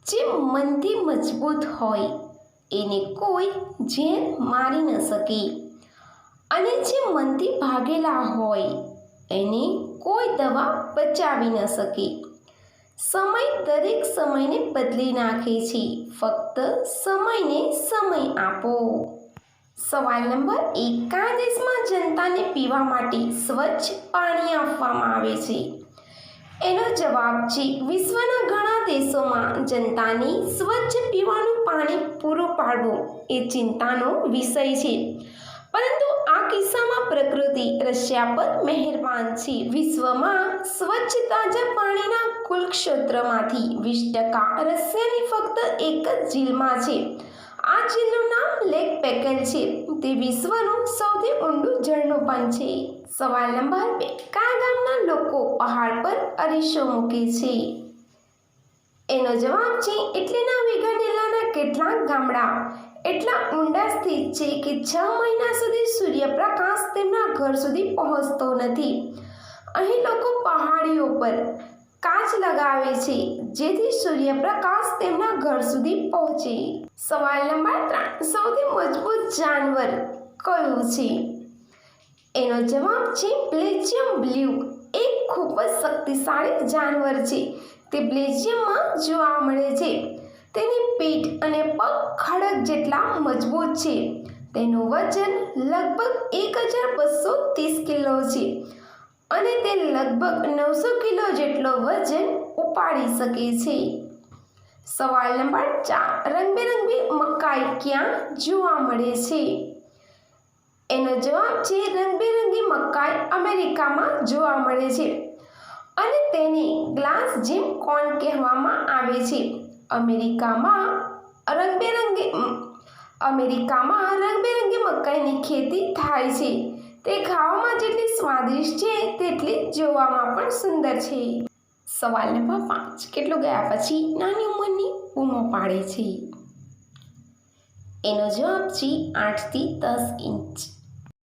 જે મનથી મજબૂત હોય એને કોઈ ઝેર મારી ન શકે, અને જે મનથી ભાગેલા હોય એને કોઈ દવા બચાવી ન શકે. સમય દરેક સમયને બદલી નાખે છે, ફક્ત સમયને સમય આપો. સવાલ નંબર 1. કયા દેશમાં જનતાને પીવા માટે સ્વચ્છ પાણી આપવામાં આવે છે? એનો જવાબ છે વિશ્વના ઘણા દેશોમાં જનતાને સ્વચ્છ પીવાનું પાણી પૂરું પાડવું એ ચિંતાનો વિષય છે, પરંતુ આ કિસ્સામાં પ્રકૃતિ રશિયા પર મહેરબાન છે. વિશ્વમાં સ્વચ્છ તાજા પાણીના કુલ ક્ષેત્રમાંથી 20% રશિયાની ફક્ત એક જ ઝીલમાં છે. આ ઝીલનું નામ લેક બેકલ છે. તે વિશ્વનું સૌથી ઊંડું ઝરણું પણ છે. સવાલ નંબર 2. કયા ગામના લોકો પહાડ પર અરીસો મૂકે છે? એનો જવાબ છે ઇટલીના વેગાનેલાના કેટલાક ગામડા એટલા ઊંડા સ્થિત છે કે 6 મહિના સુધી સૂર્યપ્રકાશ તેમના ઘર સુધી પહોંચતો નથી. અહીં લોકો પહાડીઓ પર કાચ લગાવે છે જેથી સૂર્યપ્રકાશ તેમના ઘર સુધી પહોંચે. સવાલ નંબર 3. સૌથી મજબૂત જાનવર કયું છે? એનો જવાબ છે બેલ્જિયમ બ્લુ. એક ખૂબ જ શક્તિશાળી જાનવર છે. તે બેલ્જિયમમાં જોવા મળે છે. તેની પીઠ અને પગ ખડક જેટલા મજબૂત છે. તેનું વજન લગભગ 1230 કિલો છે અને તે લગભગ 900 કિલો જેટલો વજન ઉપાડી શકે છે. સવાલ નંબર 4. રંગબેરંગી મકાઈ ક્યાં જોવા મળે છે? એનો જવાબ છે રંગબેરંગી મકાઈ અમેરિકામાં જોવા મળે છે અને તેને ગ્લાસ જેમ કોર્ન કહેવામાં આવે છે. અમેરિકામાં રંગબેરંગી મકાઈની ખેતી થાય છે. તે ખાવામાં જેટલી સ્વાદિષ્ટ છે તેટલી જોવામાં પણ સુંદર છે. સવાલ નંબર 5. કેટલું ગયા પછી નાની ઉંમરની બૂમો પાડે છે? એનો જવાબ છે 8 થી 10 ઇંચ.